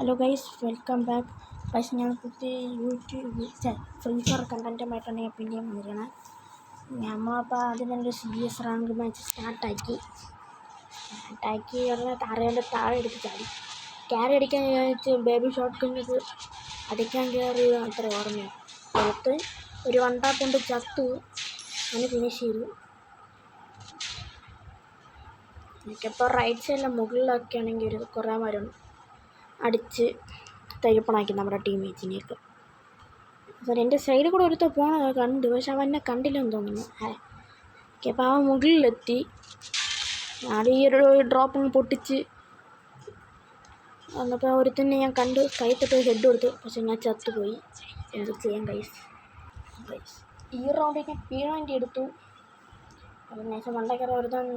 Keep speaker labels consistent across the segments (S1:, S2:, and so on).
S1: Hello guys, welcome back. പക്ഷേ ഞാൻ പുതിയ യൂട്യൂബ് ഫ്രീ ഫയർ കണ്ടൻറ്റുമായിട്ടാണ് ഞാൻ പിന്നെയും വന്നിരിക്കുന്നത്. നമ്മളപ്പോൾ അതിനൊരു CS റാങ്ക് മാച്ച് സ്റ്റാർട്ടാക്കി അറിയാണ്ട് താഴെ എടുത്ത് ചാടി ക്യാരി അടിക്കാൻ വിചാരിച്ച് ബേബി ഷോട്ട് ഗണ്ണത് അടിക്കാൻ കയറിയത് അത്ര ഓർമ്മയാണ്. പുറത്ത് ഒരു വണ്ടാ കൊണ്ട് ചത്തു അതിന് ഫിനിഷ് ചെയ്തു. എനിക്കിപ്പോൾ റൈറ്റ് സൈഡിലെ മുകളിലൊക്കെ ആണെങ്കിൽ ഒരു കുറേ മരം അടിച്ച് തരിപ്പണാക്കി നമ്മുടെ ടീമേറ്റ്സിനെയൊക്കെ. അപ്പോൾ എൻ്റെ സൈഡിൽ കൂടെ ഒരുത്ത പോകണത് കണ്ട്, പക്ഷെ അവൻ എന്നെ കണ്ടില്ലെന്ന് തോന്നുന്നു. അപ്പോൾ അവൻ മുകളിലെത്തി. ഞാൻ ഈ ഒരു ഡ്രോപ്പ് പൊട്ടിച്ച് വന്നപ്പോൾ ഒരുത്തന്നെ ഞാൻ കണ്ട് കൈ തൊട്ട് ഹെഡ് കൊടുത്തു. പക്ഷെ ഞാൻ ചത്തുപോയി. എന്ത് ചെയ്യാൻ ഗൈസ്. ഈ റൗണ്ടിൽ P90 എടുത്തു. അതിനുശേഷം മണ്ടക്കറ ഒരുത്തൻ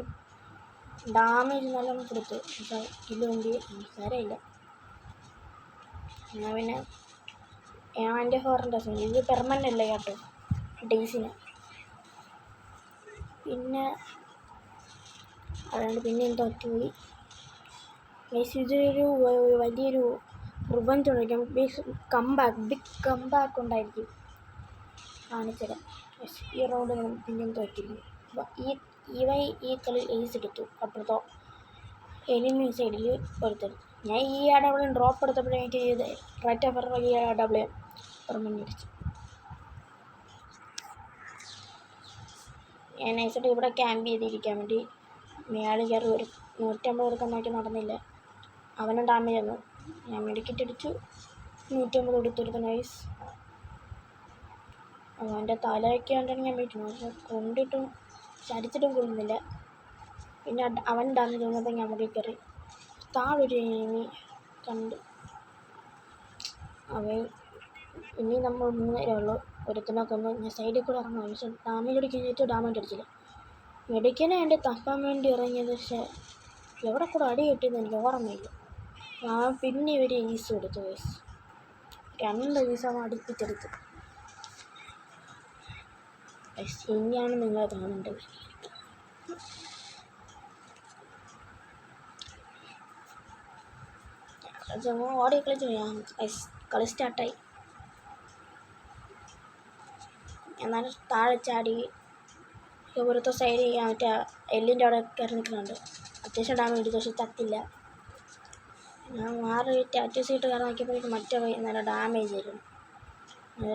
S1: ഡാമേജ് നല്ലോണം കൊടുത്തു. പക്ഷേ കില്ല് വേണ്ടി സാരമില്ല. ഞാൻ പിന്നെ എൻ്റെ 400 ഇത് പെർമനൻ്റ് അല്ലേ കേട്ടോ, ഡേയ്സിന്. പിന്നെ അതുകൊണ്ട് പിന്നെയും തോറ്റുപോയി. ഇതൊരു വലിയൊരു റിവഞ്ച് ഉണ്ടായിരിക്കും. ബിഗ് കംബാക്ക് ഉണ്ടായിരിക്കും കാണിച്ചത്. ഈ റൗണ്ട് പിന്നെയും തോറ്റിരുന്നു. ഈ കളി ഏസ് എടുത്തു. അപ്പുറത്തോ എനിമി സൈഡിൽ ഒരുത്തരും. ഞാൻ ഈ AW ഡ്രോപ്പ് എടുത്തപ്പോഴേക്ക് ചെയ്ത് റൈറ്റ് ഓഫർ ഈ AW പെർമനൻ്റ്. ഞാൻ നൈസായിട്ട് ഇവിടെ ക്യാമ്പ് ചെയ്തിരിക്കാൻ വേണ്ടി മേളിൽ കയറി ഒരു 150 കൊടുക്കാൻ നോക്കി നടന്നില്ല. അവനും ഡാമേജ് തന്നു. ഞാൻ മെഡിക്കറ്റ് അടിച്ചു. 150 കൊടുത്തൊരുത്ത നൈസ്. അവൻ്റെ തലയൊക്കെ ഉണ്ടെങ്കിൽ ഞാൻ വീട്ടിൽ പക്ഷെ കൊണ്ടിട്ടും ചരിച്ചിട്ടും കൊള്ളുന്നില്ല. പിന്നെ അവൻ ഡാമേജ് വന്നപ്പോൾ ഞാൻ മുകളിൽ കയറി താഴൊരു എനിമി കണ്ട്. അവൻ ഇനി നമ്മൾ 3 പേരേ ഉള്ളൂ. ഒരുത്തിനൊക്കെ ഒന്ന് ഞാൻ സൈഡിൽ കൂടെ ഇറങ്ങാം. പക്ഷെ ഡാമേജ് അടിക്കാൻ ഡാമേജ് അടിച്ചില്ല. മെഡിക്കനെ എൻ്റെ തപ്പാൻ വേണ്ടി ഇറങ്ങിയത്. പക്ഷേ എവിടെ കൂടെ അടി കിട്ടിയെന്ന് എനിക്ക് ഓർമ്മയില്ല. ഞാൻ പിന്നെ ഒരു ഈസ് കൊടുത്തു ഗൈസ്. 2 ഈസ് അടുപ്പിച്ചെടുത്തു. ഇനിയാണ് നിങ്ങളെ കാണേണ്ടത്. ഓടി കളിച്ചു. ഞാൻ കളി സ്റ്റാർട്ടായി. എന്നാലും താഴെ ചാടി ഇവിടുത്തെ സൈഡ് മറ്റേ എല്ലിൻ്റെ അവിടെ കയറി നിൽക്കുന്നുണ്ട്. അത്യാവശ്യം ഡാമേജ് എടുത്തു. പക്ഷെ ചത്തില്ല. ഞാൻ മാറി ടാറ്റസ് ഇട്ട് കയറി നോക്കിയപ്പോഴേക്കും മറ്റേ നല്ല ഡാമേജ് ആയിരുന്നു.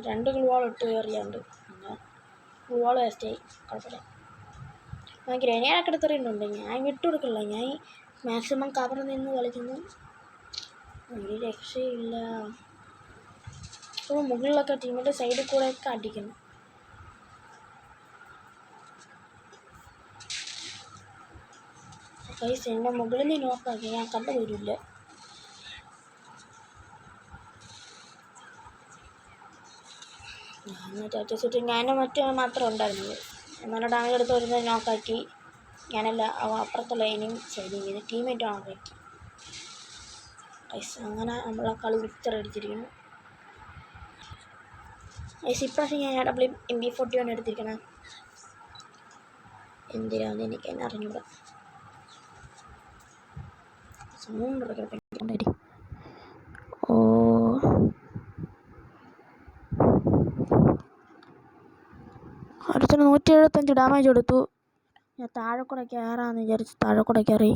S1: 2 ഗ്ലൂവാൾ ഇട്ട് കയറിയുണ്ട്. പിന്നെ ഗ്ലൂവാൾ വേസ്റ്റായി. കുഴപ്പമില്ല. ഞാൻ ഗ്രനേഡൊക്കെ എടുത്തിട്ടുണ്ട്. ഞാൻ വിട്ടുകൊടുക്കില്ല. ഞാൻ മാക്സിമം കവർ നിന്ന് കളിക്കുന്നു. ഒരു രക്ഷയില്ല. ഇപ്പോൾ മുകളിലൊക്കെ ടീമിൻ്റെ സൈഡിൽ കൂടെയൊക്കെ അടിക്കുന്നു. ഗൈസ് എൻ്റെ മുകളിൽ നിന്ന് നോക്കാക്കി ഞാൻ കണ്ടുപോരില്ല. ഞാൻ ടാറ്റസിട്ട് ഞാൻ മാത്രം ഉണ്ടായിരുന്നത്. എന്നാലും ഡാമേജ് എടുത്ത് വരുന്നത് നോക്കാക്കി. ഞാനല്ല അപ്പുറത്തുള്ള ഇനിയും സൈഡ് ചെയ്ത് ടീമേറ്റ് നോക്കാക്കി. ഗൈസ് അങ്ങനെ നമ്മളെ കളി വിക്ടർ അടിച്ചിരിക്കുന്നു. ഗൈസ് ഇപ്രാവശ്യം ഞാൻ AW MP41 എടുത്തിരിക്കണം. എന്തിനാന്ന് എനിക്ക് തന്നെ അറിഞ്ഞൂടാ. അടുത്തൊരു 175 ഡാമേജ് കൊടുത്തു. ഞാൻ താഴെ കൂടെ കയറാമെന്ന് വിചാരിച്ച് താഴെ കൂടെ കയറി.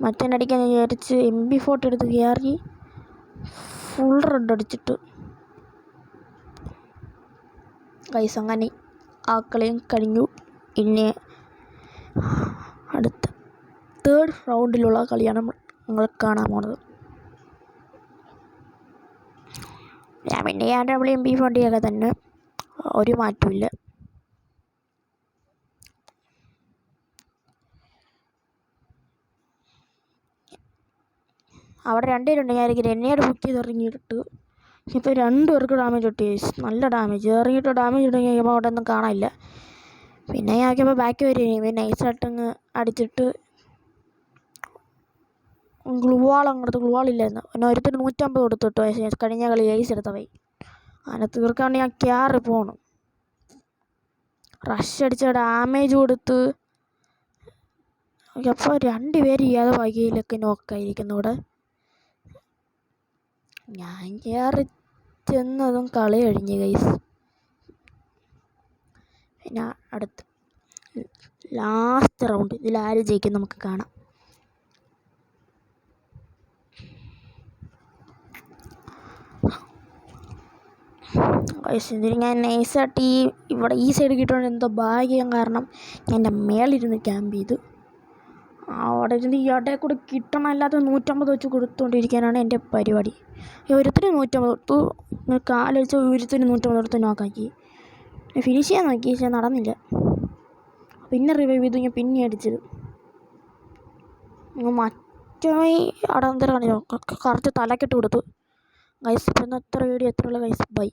S1: മറ്റന്നടിക്കാൻ വിചാരിച്ച് MP40 എടുത്ത് കയറി ഫുൾ റെഡ് അടിച്ചിട്ട്. ഗൈസ് അങ്ങനെ ആ കളിയും കഴിഞ്ഞു. പിന്നെ അടുത്ത 3rd റൗണ്ടിലുള്ള കളിയാണ് നമ്മൾ കാണാൻ പോണത്. ഞാൻ പിന്നെ AW MP40 ഒക്കെ തന്നെ, ഒരു മാറ്റമില്ല. അവിടെ 2 പേരുണ്ട്. ഞാൻ ഗ്രനേഡ് ബുക്ക് ചെയ്ത് ഇറങ്ങിയിട്ട് ഇപ്പോൾ 2 പേർക്ക് ഡാമേജ് കിട്ടി. നല്ല ഡാമേജ് ഇറങ്ങിയിട്ട് ഡാമേജ് ഇട്ട് കഴിയുമ്പോൾ അവിടെ ഒന്നും കാണാനില്ല. പിന്നെ ഞാൻ നോക്കിയപ്പോൾ ബാക്കി വരും. പിന്നെ നൈസായിട്ടങ്ങ് അടിച്ചിട്ട് ഗ്ലൂവാളില്ലായിരുന്നു. പിന്നെ ഒരുത്തിന് 150 കൊടുത്തിട്ടു. കഴിഞ്ഞ കളി ഏസ് എടുത്ത പോയി. അതിനെ തീർക്കാൻ വേണ്ടി ഞാൻ കയറി പോകണം. റഷ് അടിച്ച ഡാമേജ് കൊടുത്ത് അപ്പോൾ 2 പേര് ചെയ്യാതെ വകയിലൊക്കെ നോക്കായിരിക്കുന്നു. ഇവിടെ ഞാൻ കയറി ചെന്നതും കളി കഴിഞ്ഞ് ഗൈസ്. പിന്നെ അടുത്ത് ലാസ്റ്റ് റൗണ്ട്, ഇതിലാര് ജയിക്കും നമുക്ക് കാണാം. ഗൈസ് ഇതിൽ ഞാൻ നൈസായിട്ട് ഇവിടെ ഈ സൈഡ് കിട്ടുകൊണ്ട് എന്തോ ഭാഗ്യം കാരണം ഞാൻ എൻ്റെ മേളിരുന്ന് ക്യാമ്പ് ചെയ്തു. അവിടെ ഇരുന്ന് ഈ ഇടയിൽ കൂടെ കിട്ടണമല്ലാതെ 150 വെച്ച് കൊടുത്തുകൊണ്ടിരിക്കാനാണ് എൻ്റെ പരിപാടി. ഒരുത്തിന് 150 കൊടുത്തു, കാലടിച്ച ഒരുത്തിന് 150 കൊടുത്ത് നോക്കാക്കി. ഫിനിഷ് ചെയ്യാൻ നോക്കി, പക്ഷേ നടന്നില്ല. പിന്നെ റിവൈവ് ചെയ്തു, ഞാൻ പിന്നെ അടിച്ചത്. മറ്റേ അടന്തരാണ് കറക്റ്റ് തലക്കെട്ട് കൊടുത്തു. ഗൈസ് ഇപ്പം എത്ര വീഡിയോ എത്രയുള്ള ഗൈസ് ബൈ.